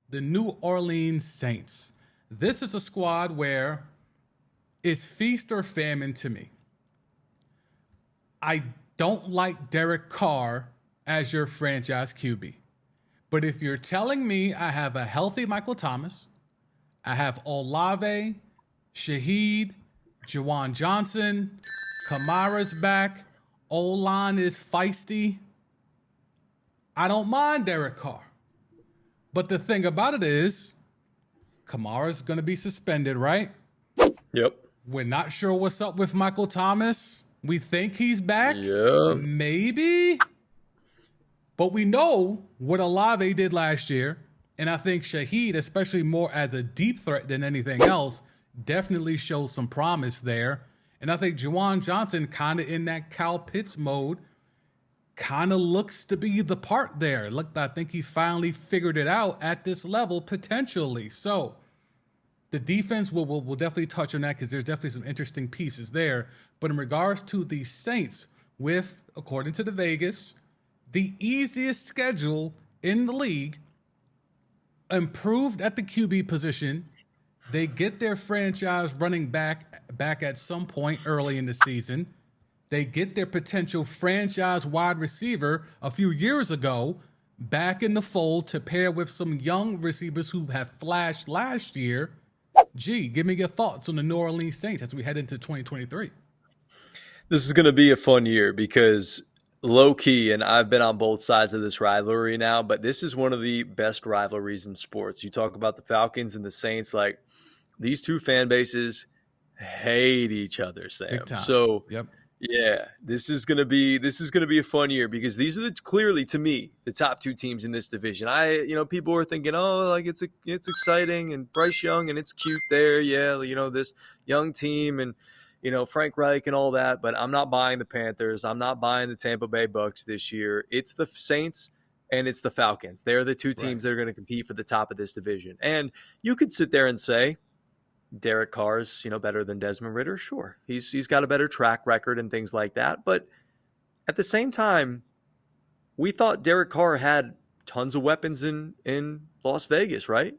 the New Orleans Saints. This is a squad where it's feast or famine to me. I don't like Derek Carr as your franchise QB. But if you're telling me I have a healthy Michael Thomas, I have Olave, Shaheed, Juwan Johnson, Kamara's back, O-line is feisty, I don't mind Derek Carr. But the thing about it is, Kamara's going to be suspended, right? Yep. We're not sure what's up with Michael Thomas. We think he's back. Yeah. Maybe. But we know what Olave did last year. And I think Shaheed, especially more as a deep threat than anything else, definitely shows some promise there. And I think Juwan Johnson, kind of in that Kyle Pitts mode, kind of looks to be the part there. Look, I think he's finally figured it out at this level, potentially. So the defense will definitely touch on that because there's definitely some interesting pieces there. But in regards to the Saints, with, according to the Vegas, the easiest schedule in the league, improved at the QB position, they get their franchise running back at some point early in the season. They get their potential franchise wide receiver a few years ago back in the fold to pair with some young receivers who have flashed last year. G, give me your thoughts on the New Orleans Saints as we head into 2023. This is going to be a fun year because low-key, and I've been on both sides of this rivalry now, but this is one of the best rivalries in sports. You talk about the Falcons and the Saints, like these two fan bases hate each other, Sam. Big time. So, yep. Yeah, this is gonna be a fun year because these are clearly to me the top two teams in this division. People are thinking, oh, like it's exciting and Bryce Young and it's cute there, yeah, this young team and Frank Reich and all that. But I'm not buying the Panthers. I'm not buying the Tampa Bay Bucks this year. It's the Saints and it's the Falcons. They're the two teams that are going to compete for the top of this division. And you could sit there and say, Derek Carr's, better than Desmond Ridder. Sure. He's got a better track record and things like that. But at the same time, we thought Derek Carr had tons of weapons in Las Vegas, right?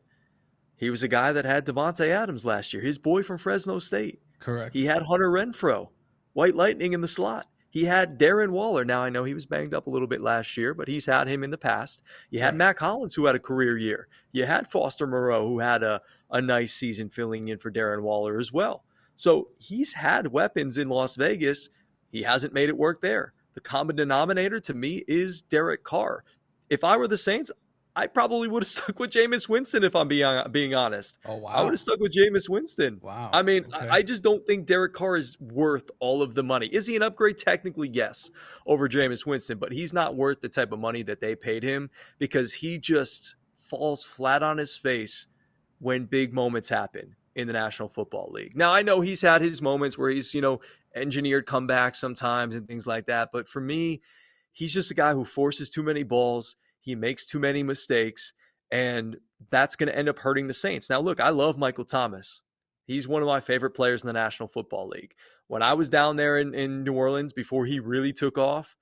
He was a guy that had Devontae Adams last year, his boy from Fresno State. Correct. He had Hunter Renfrow, White Lightning in the slot. He had Darren Waller. Now, I know he was banged up a little bit last year, but he's had him in the past. You had Mac Hollins, who had a career year. You had Foster Moreau, who had a nice season filling in for Darren Waller as well. So he's had weapons in Las Vegas. He hasn't made it work there. The common denominator to me is Derek Carr. If I were the Saints, I probably would have stuck with Jameis Winston if I'm being honest. Oh, wow. I would have stuck with Jameis Winston. Wow. I mean, okay. I just don't think Derek Carr is worth all of the money. Is he an upgrade? Technically, yes, over Jameis Winston, but he's not worth the type of money that they paid him because he just falls flat on his face when big moments happen in the National Football League. Now, I know he's had his moments where he's, engineered comebacks sometimes and things like that, but for me, he's just a guy who forces too many balls. He makes too many mistakes, and that's going to end up hurting the Saints. Now, look, I love Michael Thomas. He's one of my favorite players in the National Football League. When I was down there in New Orleans before he really took off,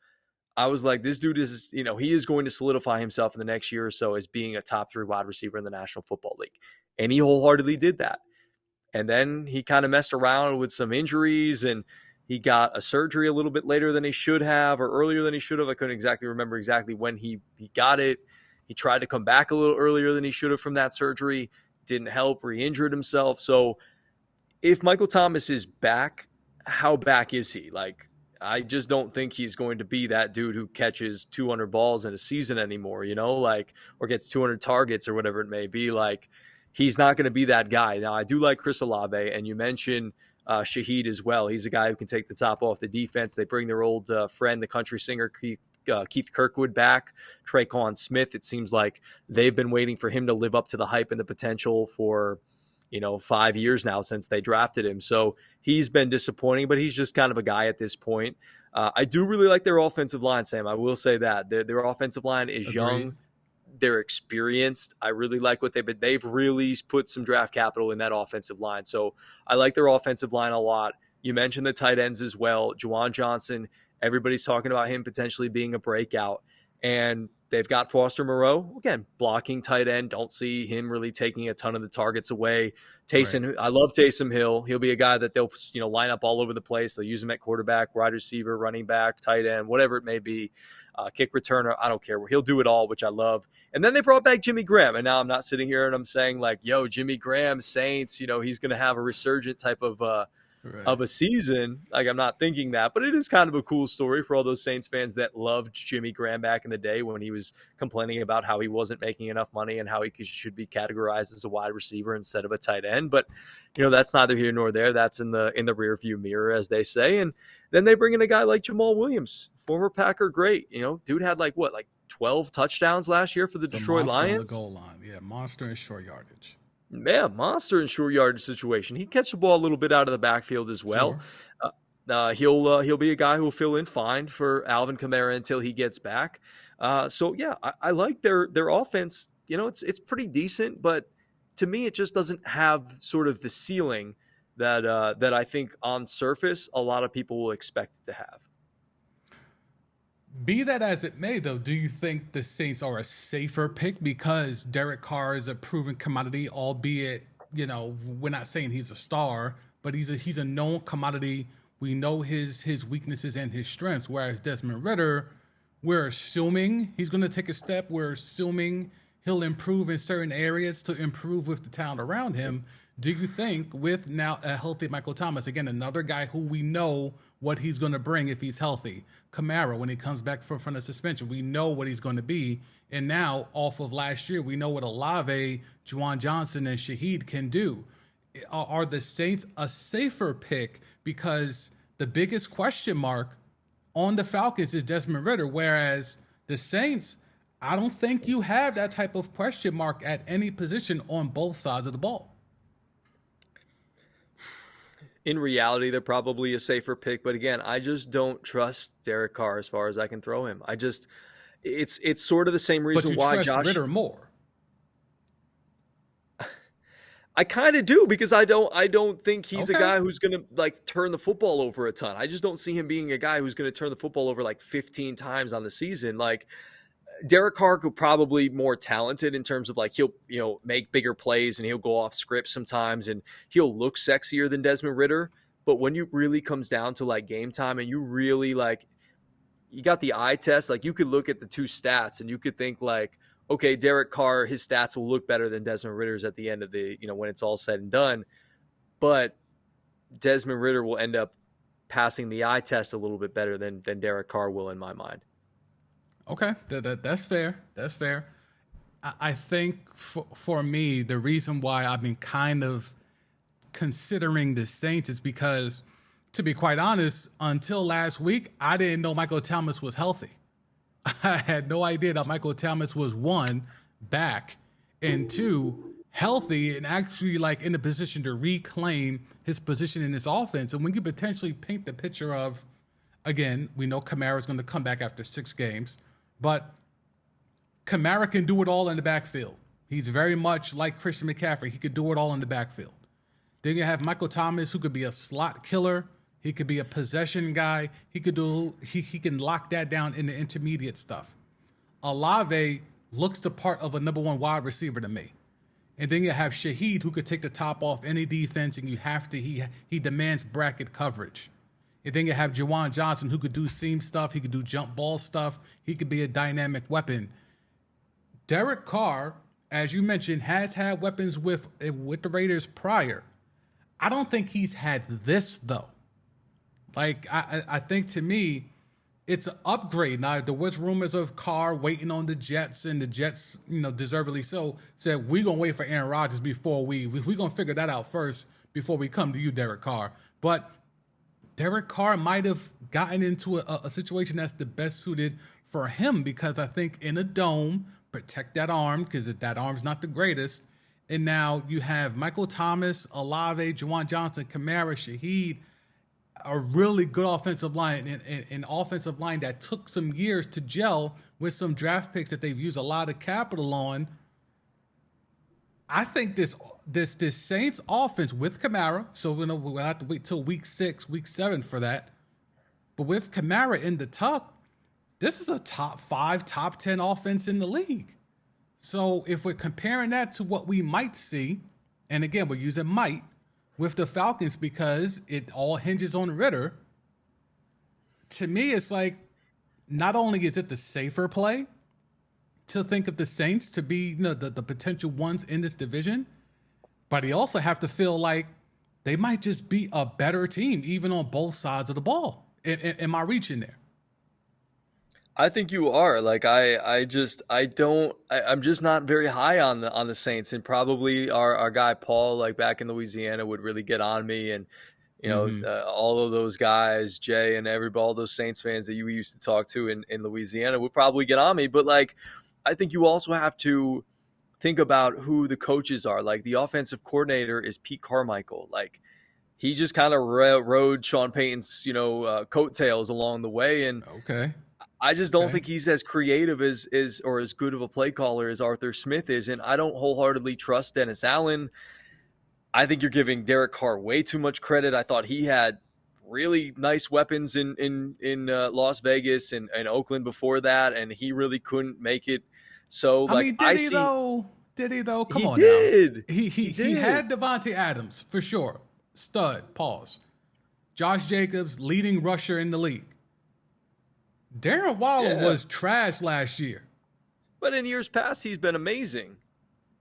I was like, this dude is, he is going to solidify himself in the next year or so as being a top 3 wide receiver in the National Football League. And he wholeheartedly did that. And then he kind of messed around with some injuries and he got a surgery a little bit later than he should have or earlier than he should have. I couldn't remember exactly when he got it. He tried to come back a little earlier than he should have from that surgery. Didn't help, re-injured himself. So if Michael Thomas is back, how back is he? Like, I just don't think he's going to be that dude who catches 200 balls in a season anymore, or gets 200 targets or whatever it may be. Like, he's not going to be that guy. Now, I do like Chris Olave, and you mentioned Shaheed as well. He's a guy who can take the top off the defense. They bring their old friend, the country singer Keith Kirkwood, back. Traquan Smith, it seems like they've been waiting for him to live up to the hype and the potential for 5 years now since they drafted him. So he's been disappointing, but he's just kind of a guy at this point. I do really like their offensive line, Sam. I will say that. Their offensive line is young. They're experienced. I really like what they've really put some draft capital in that offensive line. So I like their offensive line a lot. You mentioned the tight ends as well. Juwan Johnson, everybody's talking about him potentially being a breakout. And they've got Foster Moreau, again, blocking tight end. Don't see him really taking a ton of the targets away. Taysom, I love Taysom Hill. He'll be a guy that they'll line up all over the place. They'll use him at quarterback, wide receiver, running back, tight end, whatever it may be. Kick returner, I don't care. He'll do it all, which I love. And then they brought back Jimmy Graham. And now I'm not sitting here and I'm saying like, yo, Jimmy Graham, Saints, he's going to have a resurgent type of a season. Like, I'm not thinking that, but it is kind of a cool story for all those Saints fans that loved Jimmy Graham back in the day when he was complaining about how he wasn't making enough money and how he should be categorized as a wide receiver instead of a tight end. But, that's neither here nor there. That's in the rear view mirror, as they say. And then they bring in a guy like Jamal Williams, former Packer great. Dude had like 12 touchdowns last year for the Detroit Lions. On the goal line. Yeah, monster in short yardage. Yeah, monster in short yardage situation. He catch the ball a little bit out of the backfield as well. Sure. He'll be a guy who will fill in fine for Alvin Kamara until he gets back. So yeah, I like their offense. It's pretty decent, but to me, it just doesn't have sort of the ceiling that I think on surface a lot of people will expect it to have. Be that as it may, though, do you think the Saints are a safer pick because Derek Carr is a proven commodity, albeit, we're not saying he's a star, but he's a known commodity. We know his weaknesses and his strengths, whereas Desmond Ridder, we're assuming he's going to take a step. We're assuming he'll improve in certain areas to improve with the talent around him. Do you think with now a healthy Michael Thomas, again, another guy who we know what he's going to bring if he's healthy, Kamara, when he comes back from the suspension, we know what he's going to be. And now off of last year, we know what Olave, Juwan Johnson, and Shaheed can do. Are the Saints a safer pick? Because the biggest question mark on the Falcons is Desmond Ridder, whereas the Saints, I don't think you have that type of question mark at any position on both sides of the ball. In reality, they're probably a safer pick, but again, I just don't trust Derek Carr as far as I can throw him. It's sort of the same reason why Josh Ridder more. I kind of do, because I don't think he's a guy who's going to turn the football over a ton. I just don't see him being a guy who's going to turn the football over 15 times on the season. Derek Carr could probably more talented in terms of he'll make bigger plays and he'll go off script sometimes and he'll look sexier than Desmond Ridder. But when you really comes down to game time and you really you got the eye test, you could look at the two stats and you could think okay, Derek Carr, his stats will look better than Desmond Ridder's at the end of the, when it's all said and done. But Desmond Ridder will end up passing the eye test a little bit better than Derek Carr will in my mind. Okay, that's fair. That's fair. I think for me, the reason why I've been kind of considering the Saints is because, to be quite honest, until last week, I didn't know Michael Thomas was healthy. I had no idea that Michael Thomas was, one, back, and two, healthy and actually in a position to reclaim his position in this offense. And when you potentially paint the picture of, again, we know Kamara's going to come back after 6 games. But Kamara can do it all in the backfield. He's very much like Christian McCaffrey. He could do it all in the backfield. Then you have Michael Thomas, who could be a slot killer. He could be a possession guy. He can lock that down in the intermediate stuff. Olave looks the part of a number 1 wide receiver to me. And then you have Shaheed, who could take the top off any defense, and he demands bracket coverage. And then you have Juwan Johnson, who could do seam stuff. He could do jump ball stuff. He could be a dynamic weapon. Derek Carr, as you mentioned, has had weapons with the Raiders prior. I don't think he's had this, though. I think, to me, it's an upgrade. Now, there was rumors of Carr waiting on the Jets, and the Jets, deservedly so, said, we're going to wait for Aaron Rodgers before we're going to figure that out first before we come to you, Derek Carr. But Derek Carr might have gotten into a situation that's the best suited for him, because I think in a dome, protect that arm, because that arm's not the greatest. And now you have Michael Thomas, Olave, Juwan Johnson, Kamara, Shaheed, a really good offensive line, an offensive line that took some years to gel with some draft picks that they've used a lot of capital on. I think this Saints offense with Kamara, so we'll have to wait till week 6, week 7 for that. But with Kamara in the tuck, this is a top 5, top 10 offense in the league. So if we're comparing that to what we might see, and again, we're using might with the Falcons because it all hinges on Ritter. To me, it's like, not only is it the safer play to think of the Saints to be the potential ones in this division, but you also have to feel like they might just be a better team, even on both sides of the ball. Am I reaching there? I think you are. Like I'm just not very high on the Saints, and probably our guy Paul, like back in Louisiana, would really get on me, and all of those guys, Jay and all those Saints fans that you used to talk to in Louisiana would probably get on me. But like, I think you also have to think about who the coaches are. Like the offensive coordinator is Pete Carmichael. Like he just kind of rode Sean Payton's coattails along the way, and okay. I just don't think he's as creative as or as good of a play caller as Arthur Smith is, and I don't wholeheartedly trust Dennis Allen. I think you're giving Derek Carr way too much credit. I thought he had really nice weapons in Las Vegas and Oakland before that, and he really couldn't make it. So, did he though? Come on, did. Now. He had Devontae Adams for sure, stud. Pause. Josh Jacobs, leading rusher in the league. Darren Waller was trash last year. But in years past, he's been amazing.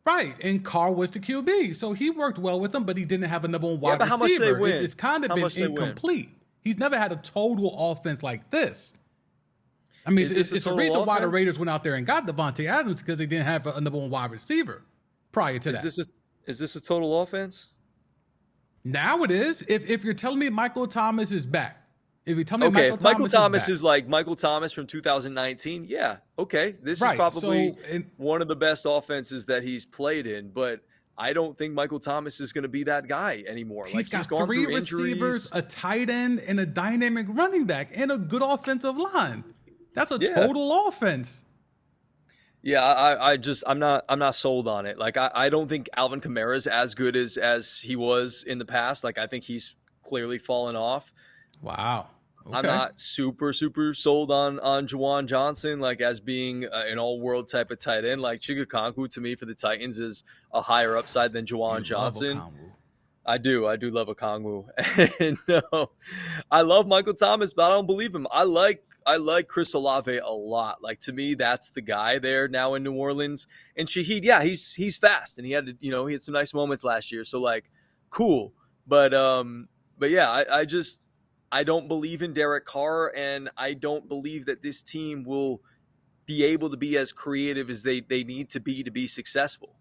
Right, and Carr was the QB, so he worked well with them, but he didn't have a number one wide receiver. How much they win? It's kind of been incomplete. He's never had a total offense like this. I mean, it's the reason why the Raiders went out there and got Devontae Adams, because they didn't have a number one wide receiver prior to that. Is this a total offense? Now it is. If you're telling me Michael Thomas is back. If you're telling me Michael Thomas is like Michael Thomas from 2019, yeah, okay. This is probably one of the best offenses that he's played in, but I don't think Michael Thomas is going to be that guy anymore. He's got 3 receivers, a tight end, and a dynamic running back, and a good offensive line. That's a total offense. Yeah, I'm not sold on it. Like I don't think Alvin Kamara is as good as he was in the past. Like I think he's clearly fallen off. Wow. Okay. I'm not super sold on Juwan Johnson, like as being an all-world type of tight end. Like Chigakonku to me for the Titans is a higher upside than Juwan Johnson. I do love Okongwu. And no, I love Michael Thomas, but I don't believe him. I like Chris Olave a lot. Like to me, that's the guy there now in New Orleans. And Shaheed, yeah, he's fast, and he had he had some nice moments last year. So like, cool. But yeah, I don't believe in Derek Carr, and I don't believe that this team will be able to be as creative as they need to be successful.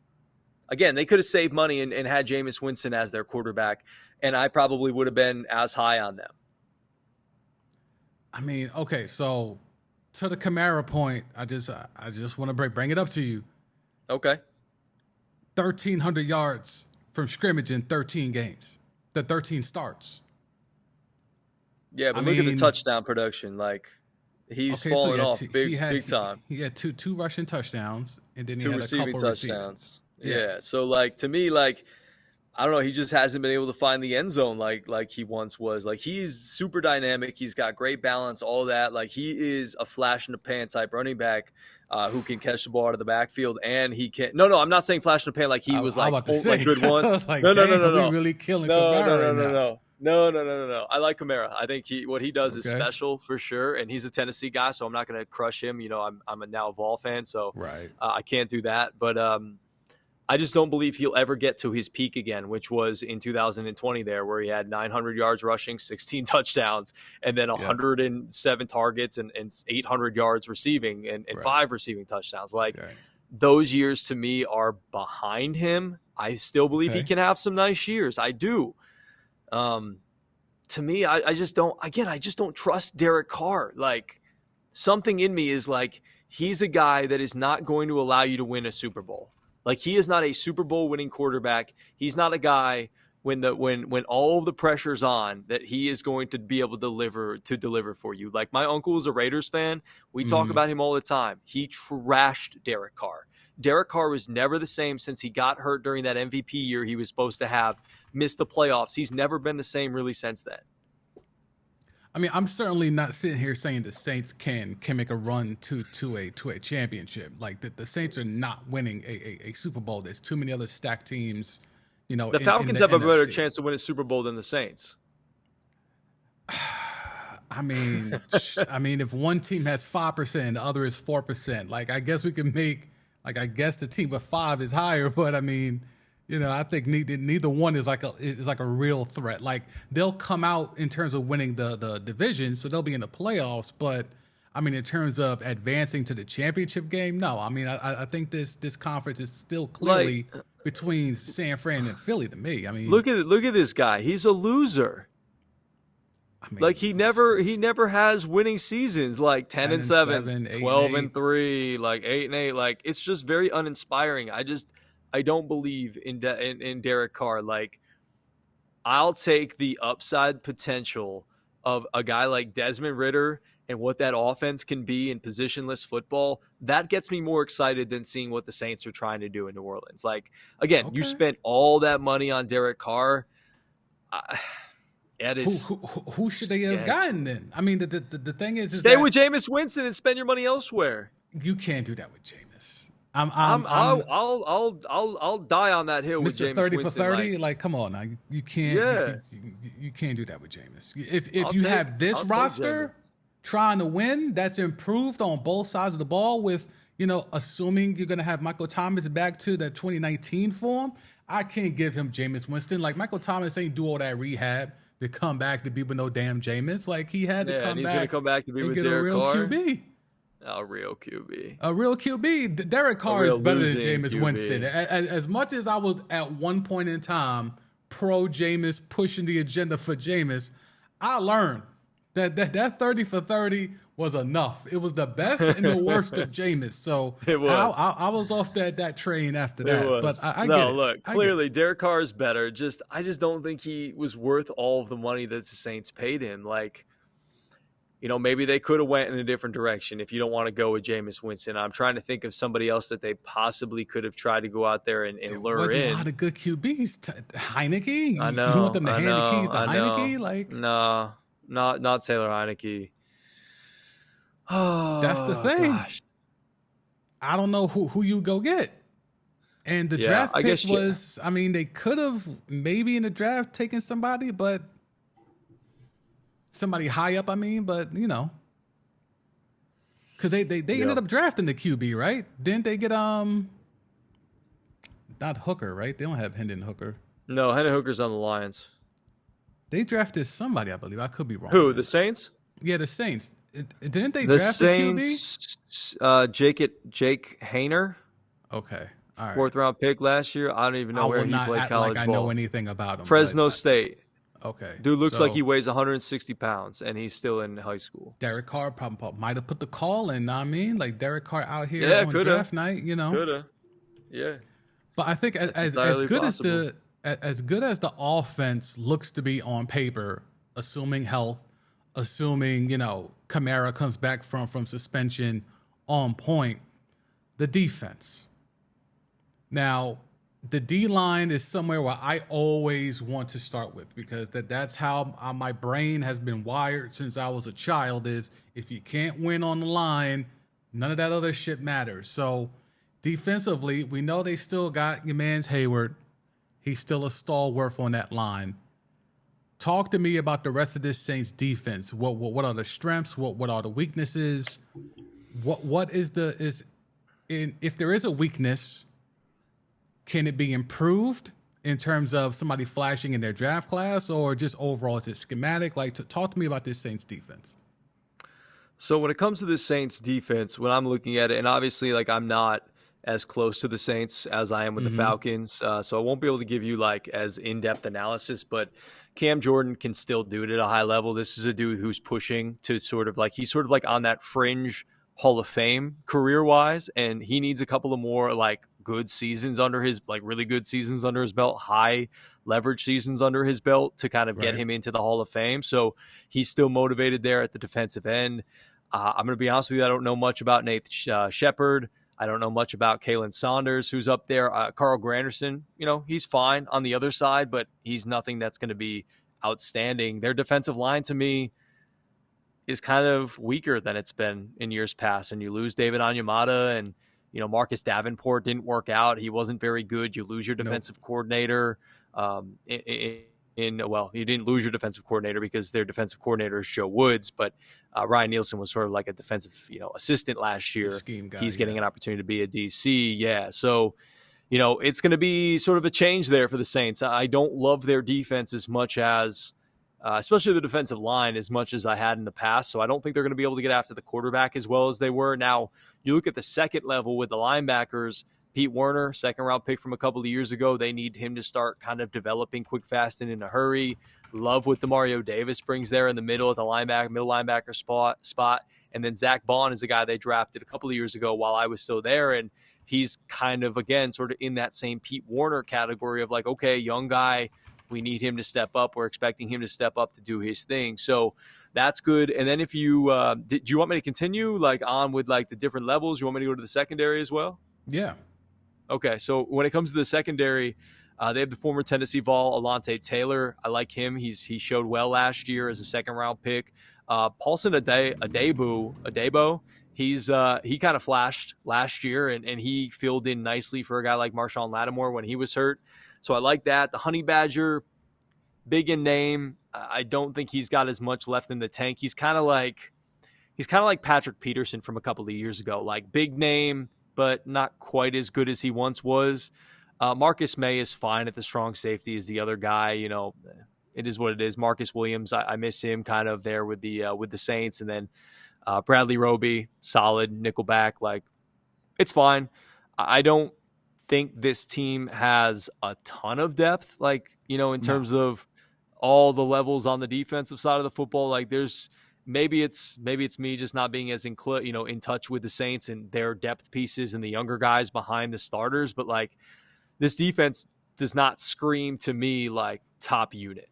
Again, they could have saved money and had Jameis Winston as their quarterback, and I probably would have been as high on them. I mean, okay, so to the Kamara point, I just want to bring it up to you. Okay. 1,300 yards from scrimmage in 13 games. The 13 starts. Yeah, but look at the touchdown production. Like, he's fallen off big time. He had two rushing touchdowns, and then he had a receiving couple touchdowns. Yeah. So, like, to me, like, I don't know. He just hasn't been able to find the end zone like he once was. Like, he's super dynamic. He's got great balance, all that. Like, he is a flash in the pan type running back who can catch the ball out of the backfield, and he can. No, I'm not saying flash in the pan like he was like good one. I was like, no. We're really killing Kamara right now. No. I like Kamara. I think what he does is special for sure, and he's a Tennessee guy, so I'm not going to crush him. I'm a now Vol fan, so I can't do that. But I just don't believe he'll ever get to his peak again, which was in 2020 there, where he had 900 yards rushing, 16 touchdowns, and then 107 targets and 800 yards receiving and 5 receiving touchdowns. Like those years to me are behind him. I still believe he can have some nice years. I do. To me, I just don't trust Derek Carr. Like something in me is like, he's a guy that is not going to allow you to win a Super Bowl. Like he is not a Super Bowl winning quarterback. He's not a guy when all of the pressure's on that he is going to be able to deliver for you. Like my uncle is a Raiders fan. We talk about him all the time. He trashed Derek Carr. Derek Carr was never the same since he got hurt during that MVP year he was supposed to have, missed the playoffs. He's never been the same really since then. I mean, I'm certainly not sitting here saying the Saints can make a run to a championship. Like the Saints are not winning a Super Bowl. There's too many other stacked teams, The in Falcons the have a better NFC. chance to win a Super Bowl than the Saints. I mean, if one team has 5% and the other is 4%, like I guess we can make I guess the team with 5 is higher, but I mean, I think neither one is like a real threat. Like they'll come out in terms of winning the division, so they'll be in the playoffs. But I mean, in terms of advancing to the championship game, no. I mean, I think this conference is still clearly between San Fran and Philly to me. I mean, look at this guy. He's a loser. I mean, like he never has winning seasons like 10-7, 12-3, like 8-8. Like it's just very uninspiring. I don't believe in Derek Carr. Like I'll take the upside potential of a guy like Desmond Ridder and what that offense can be in positionless football. That gets me more excited than seeing what the Saints are trying to do in New Orleans. Like again, You spent all that money on Derek Carr. Who should they have gotten then? I mean, the thing is stay with Jameis Winston and spend your money elsewhere. You can't do that with Jameis. I'll die on that hill with Jameis 30 Winston. For 30. Like, come on, now. You can't. Yeah. You can't do that with Jameis. If you have this roster trying to win, that's improved on both sides of the ball. With assuming you're going to have Michael Thomas back to that 2019 form, I can't give him Jameis Winston. Like Michael Thomas ain't do all that rehab to come back to be with no damn Jameis. Like he had to come he's back. Going to come back to be with Derek Carr. QB. A real QB. Derek Carr is better than Jameis QB. Winston. As much as I was at one point in time pro Jameis, pushing the agenda for Jameis, I learned that 30 for 30 was enough. It was the best and the worst of Jameis. So it was. I was off that train after that. But I get it. Look, clearly Derek Carr is better. I just don't think he was worth all of the money that the Saints paid him. Like, maybe they could have went in a different direction if you don't want to go with Jameis Winston. I'm trying to think of somebody else that they possibly could have tried to go out there and lure in. There was a lot of good QBs. Heineke? I know. You want them to hand the keys to Heineke? Like, no, not Taylor Heineke. Oh, that's the thing. Gosh. I don't know who you go get. And the draft pick was, I mean, they could have maybe in the draft taken somebody, but somebody high up, but because they ended up drafting the QB, right? Didn't they get not Hooker, right? They don't have Hendon Hooker. No, Hendon Hooker's on the Lions. They drafted somebody, I believe. I could be wrong. Who? The Saints? Yeah, the Saints. Didn't they draft the QB? Jake Haener. Okay. All right. 4th round pick last year. I don't even know where he played college ball. I know anything about him. Fresno State. Okay. Dude looks like he weighs 160 pounds, and he's still in high school. Derek Carr probably might have put the call in, like Derek Carr out here on draft night, Could have. Yeah. But I think as good as the offense looks to be on paper, assuming health, assuming, Kamara comes back from suspension on point, the defense. Now, the D-line is somewhere where I always want to start with because that's how my brain has been wired since I was a child is if you can't win on the line, none of that other shit matters. So defensively, we know they still got your man's Hayward. He's still a stalwart on that line. Talk to me about the rest of this Saints defense. What are the strengths? What are the weaknesses? If there is a weakness, can it be improved in terms of somebody flashing in their draft class or just overall is it schematic? Like, talk to me about this Saints defense. So when it comes to the Saints defense, when I'm looking at it, and obviously like I'm not as close to the Saints as I am with the Falcons, so I won't be able to give you like as in-depth analysis, but Cam Jordan can still do it at a high level. This is a dude who's pushing to he's sort of like on that fringe Hall of Fame career-wise, and he needs a couple of more like good seasons under his, like really good seasons under his belt, high leverage seasons under his belt to kind of get him into the Hall of Fame. So he's still motivated there at the defensive end. I'm going to be honest with you, I don't know much about Nate Shepard. I don't know much about Kalen Saunders, who's up there. Carl Granderson, he's fine on the other side, but he's nothing that's going to be outstanding. Their defensive line to me, is kind of weaker than it's been in years past. And you lose David Onyemata, and Marcus Davenport didn't work out. He wasn't very good. You lose your defensive coordinator. Well, you didn't lose your defensive coordinator because their defensive coordinator is Joe Woods, but Ryan Nielsen was sort of like a defensive assistant last year. Scheme guy, he's getting an opportunity to be a DC. Yeah, so it's going to be sort of a change there for the Saints. I don't love their defense as much as, especially the defensive line, as much as I had in the past. So I don't think they're going to be able to get after the quarterback as well as they were. Now, you look at the second level with the linebackers, Pete Werner, second-round pick from a couple of years ago. They need him to start kind of developing quick, fast, and in a hurry. Love what the Mario Davis brings there in the middle at the middle linebacker spot. And then Zach Bond is a guy they drafted a couple of years ago while I was still there, and he's kind of, again, sort of in that same Pete Werner category of like, okay, young guy, we need him to step up. We're expecting him to step up to do his thing. So that's good. And then if you do you want me to continue like on with like the different levels? You want me to go to the secondary as well? Yeah. Okay, so when it comes to the secondary, they have the former Tennessee Vol, Alontae Taylor. I like him. He showed well last year as a second-round pick. Paulson Adebo, he kind of flashed last year, and he filled in nicely for a guy like Marshawn Lattimore when he was hurt. So I like that. The Honey Badger, big in name. I don't think he's got as much left in the tank. He's kind of like Patrick Peterson from a couple of years ago, like big name, but not quite as good as he once was. Marcus May is fine at the strong safety as the other guy. It is what it is. Marcus Williams, I miss him kind of there with the Saints. And then Bradley Roby, solid nickelback. Like, it's fine. I don't think this team has a ton of depth, like, in terms of all the levels on the defensive side of the football. Like, there's maybe it's me just not being as in touch with the Saints and their depth pieces and the younger guys behind the starters. But like, this defense does not scream to me like top unit.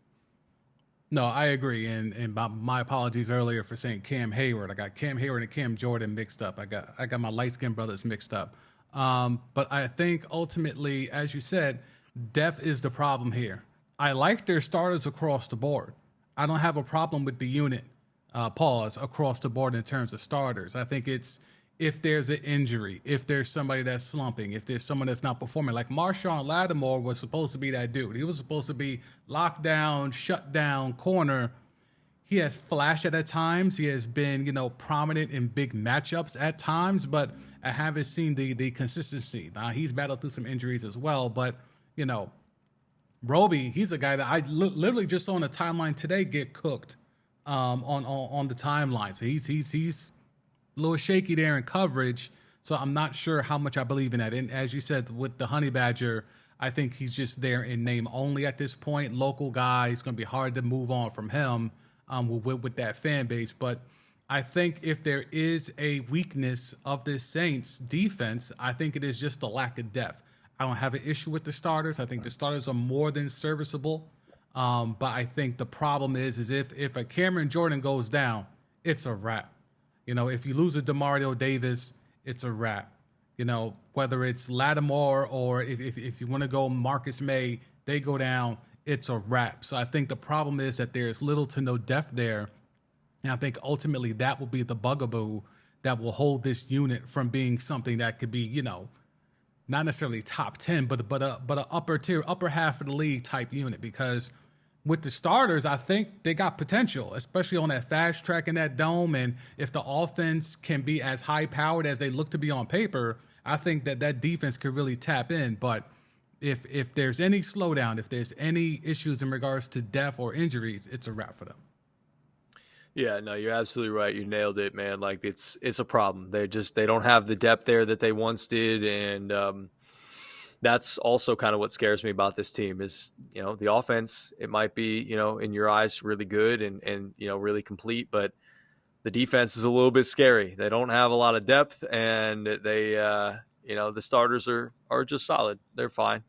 No, I agree. And my apologies earlier for saying Cam Hayward. I got Cam Hayward and Cam Jordan mixed up. I got my light-skinned brothers mixed up. But I think ultimately, as you said, depth is the problem here. I like their starters across the board. I don't have a problem with the unit across the board in terms of starters. I think it's if there's an injury, if there's somebody that's slumping, if there's someone that's not performing. Like Marshawn Lattimore was supposed to be that dude. He was supposed to be locked down, shut down, corner. He has flashed at times. He has been, prominent in big matchups at times, but I haven't seen the consistency. He's battled through some injuries as well, but, Roby, he's a guy that I literally just saw on the timeline today get cooked on the timeline. So he's a little shaky there in coverage, so I'm not sure how much I believe in that. And as you said, with the Honey Badger, I think he's just there in name only at this point. Local guy, it's going to be hard to move on from him with that fan base. But I think if there is a weakness of this Saints defense, I think it is just the lack of depth. I don't have an issue with the starters. I think the starters are more than serviceable. But I think the problem is if a Cameron Jordan goes down, it's a wrap. If you lose a DeMario Davis, it's a wrap. Whether it's Lattimore or if you want to go Marcus May, they go down, it's a wrap. So I think the problem is that there's little to no depth there. And I think ultimately that will be the bugaboo that will hold this unit from being something that could be, not necessarily top 10, but a upper half of the league type unit. Because with the starters, I think they got potential, especially on that fast track in that dome. And if the offense can be as high powered as they look to be on paper, I think that defense could really tap in. But if there's any slowdown, if there's any issues in regards to depth or injuries, it's a wrap for them. Yeah, no, you're absolutely right. You nailed it, man. Like it's a problem. They don't have the depth there that they once did, and that's also kind of what scares me about this team is, the offense. It might be, in your eyes, really good and really complete, but the defense is a little bit scary. They don't have a lot of depth, and they, the starters are just solid. They're fine.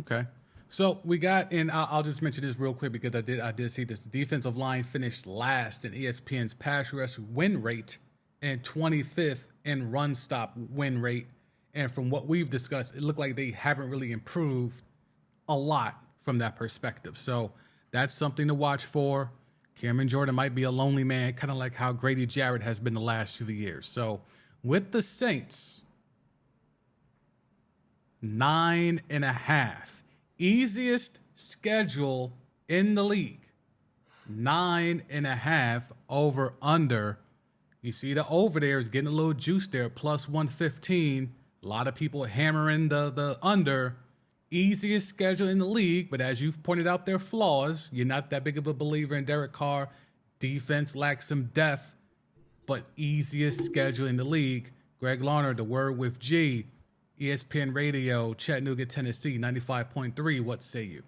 Okay. So we got, and I'll just mention this real quick because I did see this. The defensive line finished last in ESPN's pass rush win rate and 25th in run stop win rate. And from what we've discussed, it looked like they haven't really improved a lot from that perspective. So that's something to watch for. Cameron Jordan might be a lonely man, kind of like how Grady Jarrett has been the last few years. So with the Saints, 9.5. Easiest schedule in the league. 9.5 over under. You see the over there is getting a little juice there, plus 115. A lot of people hammering the under. Easiest schedule in the league, but as you've pointed out their flaws, you're not that big of a believer in Derek Carr. Defense lacks some depth, but easiest schedule in the league. Greg Larnerd, the word with G, ESPN Radio, Chattanooga, Tennessee, 95.3. What say you?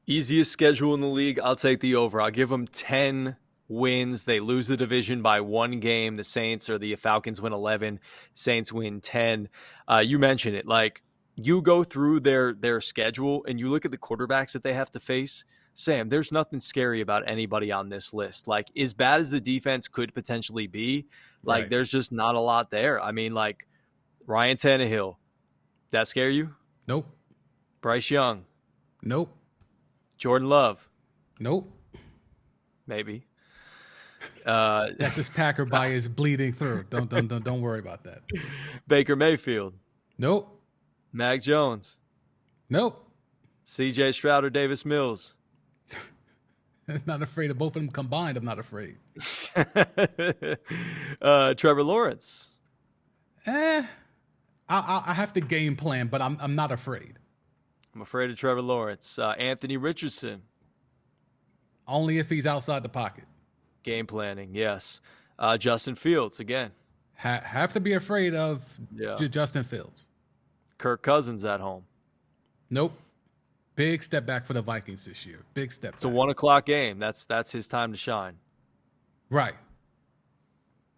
Easiest schedule in the league. I'll take the over. I'll give them 10 wins. They lose the division by 1 game. The Saints or the Falcons win 11. Saints win 10. You mentioned it. Like, you go through their schedule and you look at the quarterbacks that they have to face. Sam, there's nothing scary about anybody on this list. Like, as bad as the defense could potentially be, like, right. There's just not a lot there. I mean, like, Ryan Tannehill, that scare you? Nope. Bryce Young? Nope. Jordan Love? Nope. Maybe. That's his Packer bias bleeding through. Don't worry about that. Baker Mayfield? Nope. Mac Jones? Nope. C.J. Stroud or Davis Mills? Not afraid of both of them combined. I'm not afraid. Trevor Lawrence? I have to game plan, but I'm not afraid. I'm afraid of Trevor Lawrence. Anthony Richardson? Only if he's outside the pocket. Game planning, yes. Justin Fields, again. Have to be afraid of Justin Fields. Kirk Cousins at home? Nope. Big step back for the Vikings this year. Big step back. It's a 1 o'clock game. That's his time to shine. Right.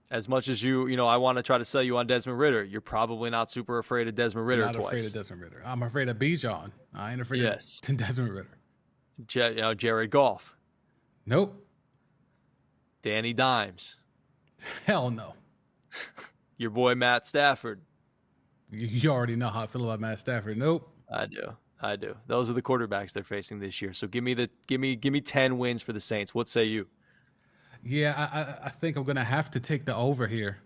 As much as I want to try to sell you on Desmond Ridder, you're probably not super afraid of Desmond Ritter not twice. Afraid of Desmond Ritter. I'm afraid of Bijan. I ain't afraid of Desmond Ritter. Jared Goff. Nope. Danny Dimes. Hell no. Your boy Matt Stafford. You already know how I feel about Matt Stafford. Nope. I do. Those are the quarterbacks they're facing this year. So give me 10 wins for the Saints. What say you? Yeah, I think I'm going to have to take the over here.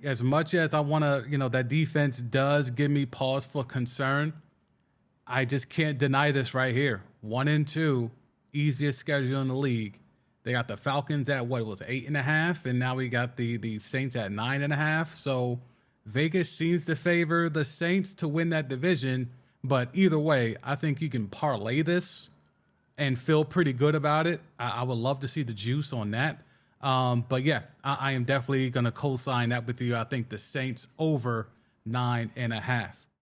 As much as I want to, that defense does give me pause for concern, I just can't deny this right here. 1-2, easiest schedule in the league. They got the Falcons at 8.5, and now we got the Saints at 9.5. So Vegas seems to favor the Saints to win that division, but either way, I think you can parlay this and feel pretty good about it. I would love to see the juice on that. But yeah, I am definitely going to co-sign that with you. I think the Saints over 9.5.